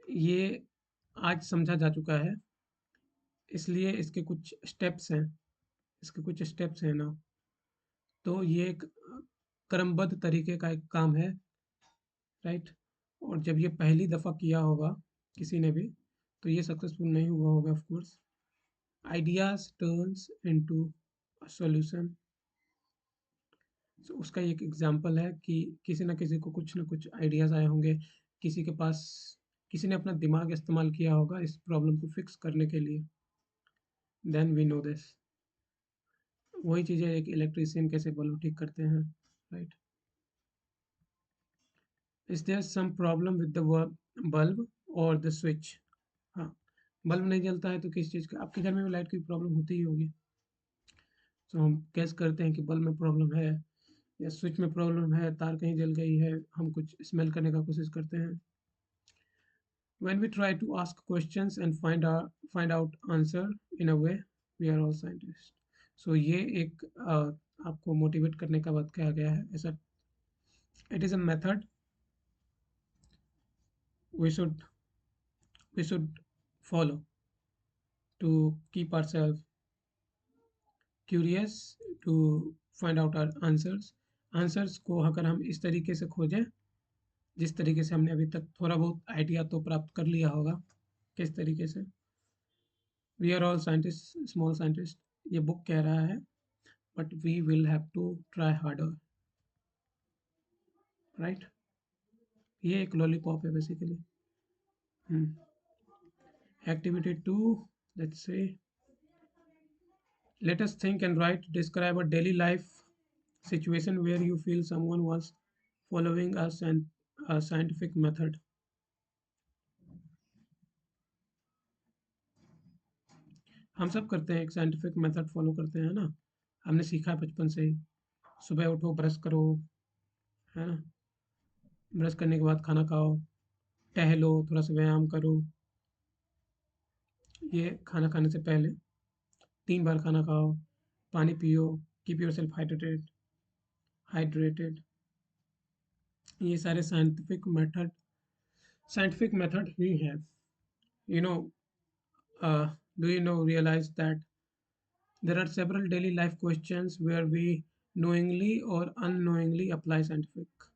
ये आज समझा जा चुका है इसलिए इसके कुछ स्टेप्स हैं ना। तो ये एक क्रमबद्ध तरीके का एक काम है, राइट। और जब ये पहली दफ़ा किया होगा किसी ने भी, तो ये सक्सेसफुल नहीं हुआ होगा of course. Ideas turns into a solution. उसका एक एग्जांपल है कि किसी ना किसी को कुछ ना कुछ आइडियाज आए होंगे, किसी के पास किसी ने अपना दिमाग इस्तेमाल किया होगा इस प्रॉब्लम को फिक्स करने के लिए। Then we know this. वही चीज़ है, एक इलेक्ट्रिशियन कैसे बल्ब ठीक करते हैं, right. Is there some problem with the bulb और द स्विच? हाँ, बल्ब नहीं जलता है तो किस चीज़ का, आपके घर में भी लाइट की प्रॉब्लम होती ही होगी। तो हम कैसे करते हैं कि बल्ब में प्रॉब्लम है या स्विच में प्रॉब्लम है, तार कहीं जल गई है, हम कुछ स्मेल करने का कोशिश करते हैं। When we try to ask questions and find out answer in a way, we are all scientists. So ये एक आपको मोटिवेट करने का बात कहा गया है ऐसा। It is a method we should we should follow to keep ourselves curious, to find out our answers. Answers को अगर हम इस तरीके से खोजें जिस तरीके से हमने अभी तक थोड़ा बहुत आइडिया तो प्राप्त कर लिया होगा, किस तरीके से। We are all scientist, small scientist, ये बुक कह रहा है, but we will have to try harder, right. ये एक लॉलीपॉप है basically. Activity two, let's say, let us think and write, describe a daily life situation where you feel someone was following a scientific method. हम सब करते हैं, एक साइंटिफिक मेथड फॉलो करते हैं ना, हमने सीखा है बचपन से ही। सुबह उठो, ब्रश करो, है ना, ब्रश करने के बाद खाना खाओ, टहलो, थोड़ा सा व्यायाम करो, ये खाना खाने से पहले 3 बार खाना खाओ, पानी पियो, कीप योर सेल्फ हाइड्रेटेड। ये सारे साइंटिफिक मेथड ही हैं। You know, do you know realize that there are several daily life questions where we knowingly or unknowingly apply scientific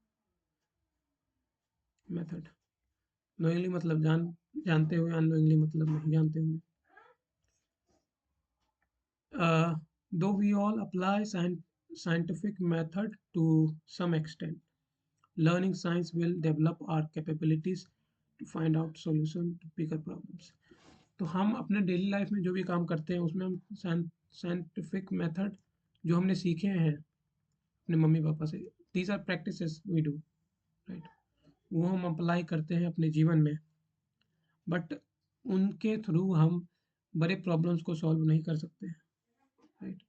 method? knowingly मतलब जानते हुए, unknowingly मतलब नहीं जानते हुए। Though we all apply scientific method to some extent, learning science will develop our capabilities to find out solution to bigger problems. तो हम अपने डेली लाइफ में जो भी काम करते हैं उसमें हम साइंटिफिक मेथड जो हमने सीखे हैं अपने मम्मी पापा से, these are practices we do, right, वो हम अप्लाई करते हैं अपने जीवन में। बट उनके थ्रू हम बड़े प्रॉब्लम्स को सॉल्व नहीं कर सकते हैं, राइट।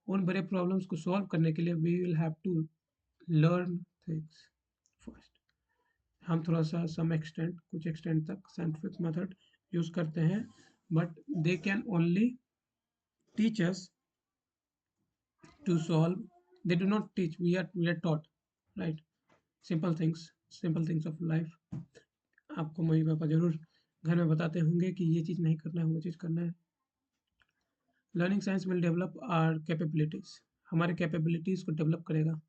उन बड़े प्रॉब्लम्स को सॉल्व करने के लिए we will have to learn things first. हम थोड़ा सा कुछ एक्सटेंट तक साइंटिफिक मेथड यूज करते हैं, but they can only teach us to solve. They do not teach, we are taught, right? Simple things of life। आपको मम्मी पापा जरूर घर में बताते होंगे कि ये चीज़ नहीं करना है, वो चीज़ करना है। Learning science will develop our capabilities, हमारे कैपेबिलिटीज को डेवलप करेगा।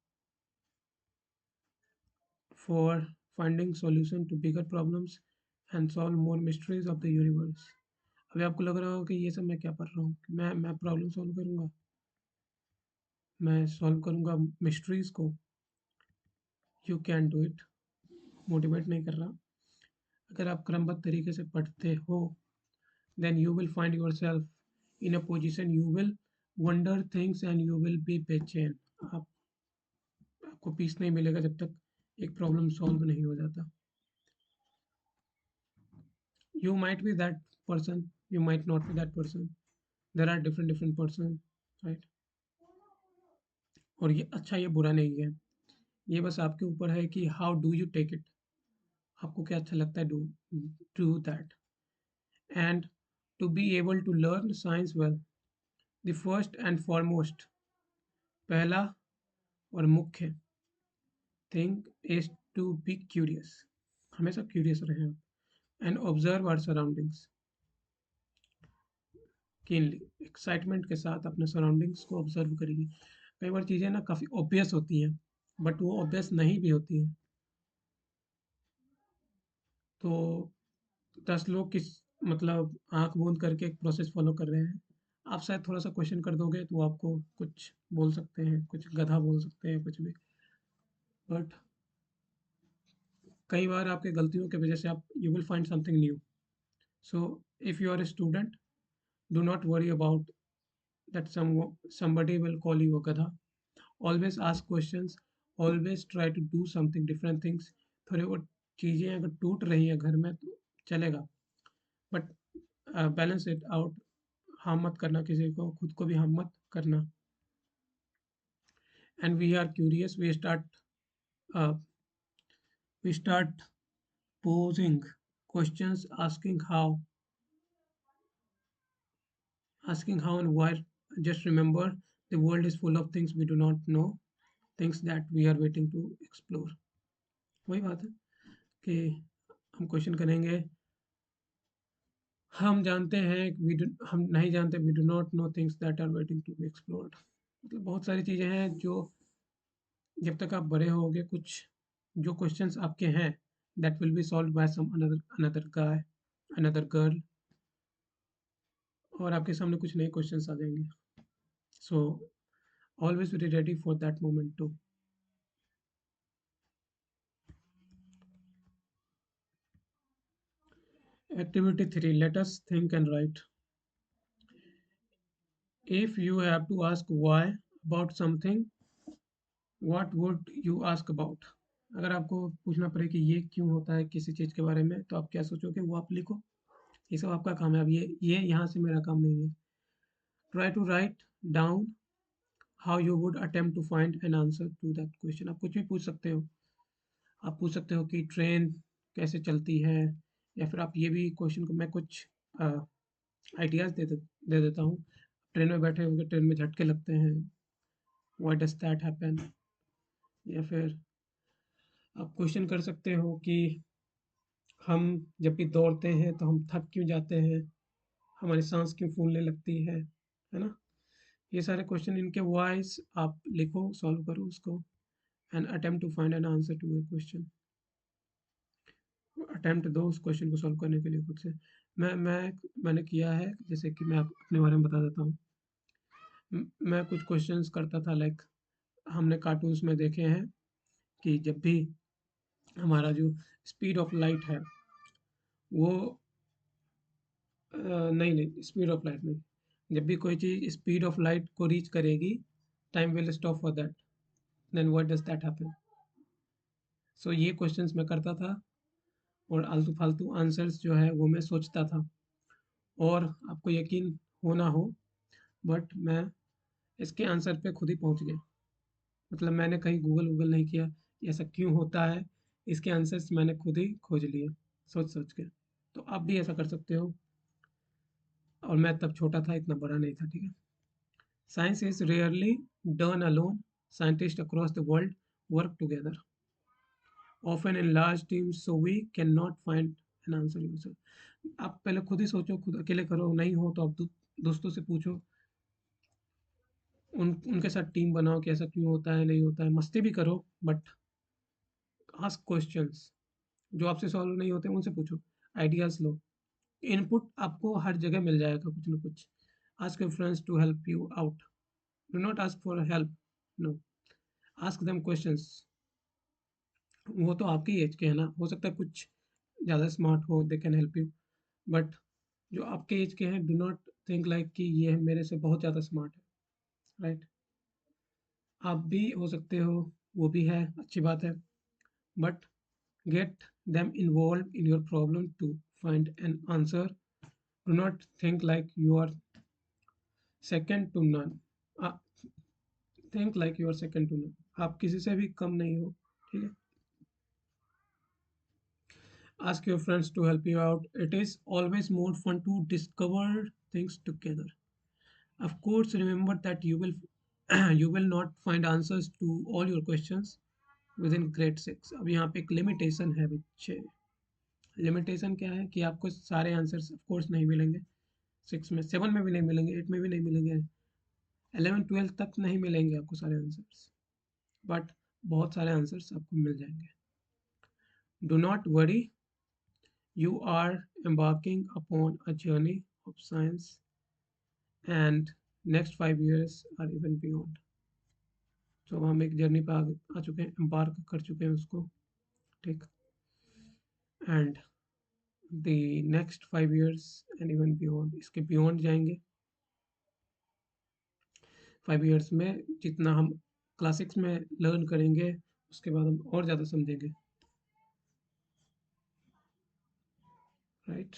For finding solution to bigger problems and solve more mysteries of the universe. अभी आपको लग रहा होगा कि ये सब मैं क्या पढ़ रहा हूँ, मैं प्रॉब्लम सॉल्व करूँगा, मैं सॉल्व करूँगा मिस्ट्रीज को। You can do it. Motivate नहीं कर रहा, अगर आप क्रमबद्ध तरीके से पढ़ते हो, then you will find yourself in a position you will wonder things and you will be बेचैन। आप आपको पीस नहीं मिलेगा जब तक एक प्रॉब्लम सॉल्व नहीं हो जाता। You might be that person, you might not be that person, there are different person, right। और ये अच्छा ये बुरा नहीं है, ये बस आपके ऊपर है कि how do you take it, आपको क्या अच्छा लगता है do that. And to be able to learn science well, the first and foremost, पहला और मुख्य thing is to be curious. हमेशा क्यूरियस रहें आप, and observe our surroundings. Keenly, excitement के साथ अपने सराउंडिंग्स को ऑब्जर्व करिए। कई बार चीज़ें ना काफ़ी ऑब्वियस होती हैं, बट वो ऑब्वियस नहीं भी होती हैं। तो 10 लोग किस मतलब आँख बंद करके एक प्रोसेस फॉलो कर रहे हैं। आप शायद थोड़ा-सा क्वेश्चन कर दोगे तो वो आपको कुछ बोल सकते हैं, कुछ गधा बोल सकते हैं, कुछ भी। बट कई बार आपकी गलतियों की वजह से आप you will find something new. So if you are a student, do not worry about that somebody will call you a gadha. Always ask questions, always try to do something different things. थोड़ी बहुत चीज़ें अगर टूट रही हैं घर में तो चलेगा, but balance it out. Harm मत करना किसी को, खुद को भी हार्म मत करना। And we are curious, we start posing questions, asking how and why. Just remember, the world is full of things we do not know, things that we are waiting to explore. वही बात है कि हम क्वेश्चन करेंगे, हम जानते हैं, हम नहीं जानते, we do not know things that are waiting to be explored. मतलब बहुत सारी चीज़ें हैं जो जब तक आप बड़े होगे, कुछ जो क्वेश्चंस आपके हैं, that will be solved by some another another guy, another girl, और आपके सामने कुछ नए क्वेश्चंस आ जाएंगे। So always be ready for that moment too. Activity 3, let us think and write. If you have to ask why about something, what would you ask about? अगर आपको पूछना पड़े कि ये क्यों होता है किसी चीज़ के बारे में, तो आप क्या सोचोगे वो आप लिखो। ये सब आपका काम है। अब ये यहाँ से मेरा काम नहीं है। Try to write down how you would attempt to find an answer to that question. आप कुछ भी पूछ सकते हो। आप पूछ सकते हो कि ट्रेन कैसे चलती है, या फिर आप ये भी क्वेश्चन को मैं कुछ आइडियाज़ दे देता हूँ। ट्रेन में बैठे होंगे, ट्रेन में झटके लगते हैं, व्हाई डज दैट हैपन। या फिर आप क्वेश्चन कर सकते हो कि हम जब भी दौड़ते हैं तो हम थक क्यों जाते हैं, हमारी सांस क्यों फूलने लगती है ना। ये सारे क्वेश्चन, इनके वॉइस आप लिखो, सॉल्व करो उसको, and attempt to find an answer to a question. Attempt दो उस क्वेश्चन को सॉल्व करने के लिए खुद से। मैंने किया है, जैसे कि मैं अपने बारे में बता देता हूँ। मैं कुछ क्वेश्चंस करता था, लाइक हमने कार्टून्स में देखे हैं कि जब भी हमारा जो स्पीड ऑफ लाइट है वो नहीं नहीं, स्पीड ऑफ लाइट नहीं, जब भी कोई चीज़ स्पीड ऑफ लाइट को रीच करेगी, time will stop for that, then what does that happen. So ये क्वेश्चंस मैं करता था, और आलतू फालतू आंसर्स जो है वो मैं सोचता था। और आपको यकीन हो ना हो, बट मैं इसके आंसर पे खुद ही पहुंच गया। मतलब मैंने कहीं गूगल वूगल नहीं किया कि ऐसा क्यों होता है, इसके आंसर्स मैंने खुद ही खोज लिए, सोच सोच के। तो आप भी ऐसा कर सकते हो। और मैं तब छोटा था, इतना बड़ा नहीं था, ठीक है। Science is rarely done alone, scientist across the world work together, often in large teams, so we cannot find an answer yourself. आप पहले खुद ही सोचो, खुद अकेले करो, नहीं हो तो आप दोस्तों से पूछो, उनके साथ टीम बनाओ कि ऐसा क्यों होता है, नहीं होता है, मस्ती भी करो, बट आस्क क्वेश्चंस। जो आपसे सॉल्व नहीं होते उनसे पूछो, आइडियाज लो। इनपुट आपको हर जगह मिल जाएगा कुछ ना कुछ। Ask your friends to help you out, do not ask for help, no, ask them questions. वो तो आपकी एज के है ना, हो सकता है कुछ ज़्यादा स्मार्ट हो, they can help you, but जो आपके एज के हैं, डू नॉट थिंक लाइक कि ये मेरे से बहुत ज़्यादा स्मार्ट है, राइट। आप भी हो सकते हो, वो भी है, अच्छी बात है, but get them involved in your problem to find an answer. Do not think like you are second to none. uh, think like you are second to none. आप किसी से भी कम नहीं हो, ठीक है। Ask your friends to help you out. It is always more fun to discover things together. Of course, remember that you will you will not find answers to all your questions within grade 6. अब यहाँ पे एक लिमिटेशन है बच्चे। लिमिटेशन क्या है कि आपको सारे आंसर्स ऑफ कोर्स नहीं मिलेंगे, 6 में, 7 में भी नहीं मिलेंगे, 8 में भी नहीं मिलेंगे, 11 12 तक नहीं मिलेंगे आपको सारे आंसर्स, बट बहुत सारे आंसर्स आपको मिल जाएंगे. Do not worry, you are embarking upon a journey of science and next 5 years are even beyond. तो हम एक जर्नी पे आ चुके हैं, एम्बार्क कर चुके हैं उसको, ठीक. And the next 5 years and even beyond, इसके बियॉन्ड जाएंगे. 5 years में जितना हम क्लासिक्स में लर्न करेंगे उसके बाद हम और ज़्यादा समझेंगे, right.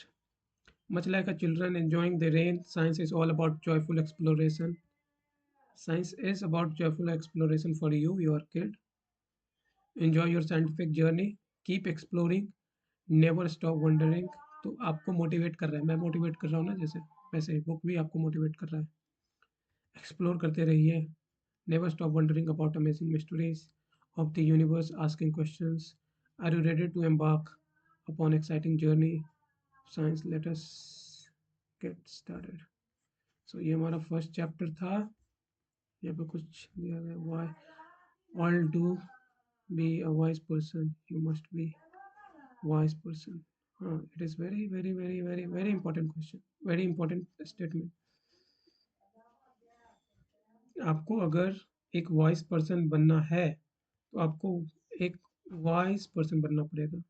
Much like a children enjoying the rain, science is all about joyful exploration. Science is about joyful exploration for you, your kid. Enjoy your scientific journey. Keep exploring. Never stop wondering. तो आपको मोटिवेट कर रहा है, मैं मोटिवेट कर रहा हूँ ना जैसे, वैसे बुक भी आपको मोटिवेट कर रहा है. एक्सप्लोर करते रहिए. Never stop wondering about amazing mysteries of the universe, asking questions. Are you ready to embark upon exciting journey science? Let us get started. So ये हमारा फर्स्ट चैप्टर था. यहाँ पे कुछ दिया गया, why all do be a wise person, you must be wise person. It is very very very very very important question, very important statement. आपको अगर एक वाइज पर्सन बनना है तो आपको एक वाइज पर्सन बनना पड़ेगा.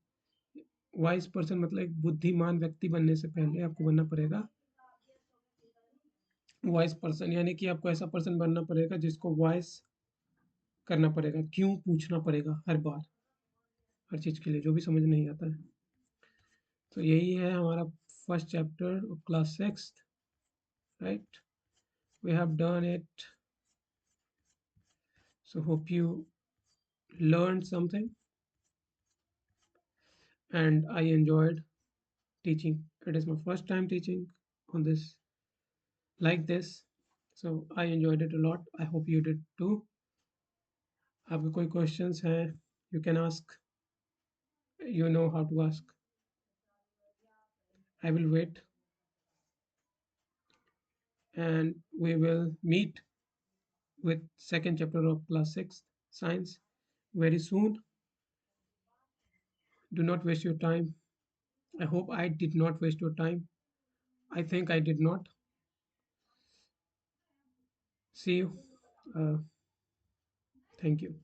वाइज पर्सन मतलब एक बुद्धिमान व्यक्ति बनने से पहले आपको बनना पड़ेगा वाइज पर्सन, यानी कि आपको ऐसा पर्सन बनना पड़ेगा जिसको वाइज करना पड़ेगा, क्यों पूछना पड़ेगा हर बार, हर चीज़ के लिए जो भी समझ नहीं आता है. तो यही है हमारा first chapter of class 6, right. We have done it. So hope you learned something and I enjoyed teaching. It is my first time teaching on this like this. So I enjoyed it a lot. I hope you did too. आपके कोई questions हैं, you can ask. You know how to ask. I will wait and we will meet with second chapter of class 6 science very soon. Do not waste your time. I hope I did not waste your time. I think I did not. See you. Uh, Thank you.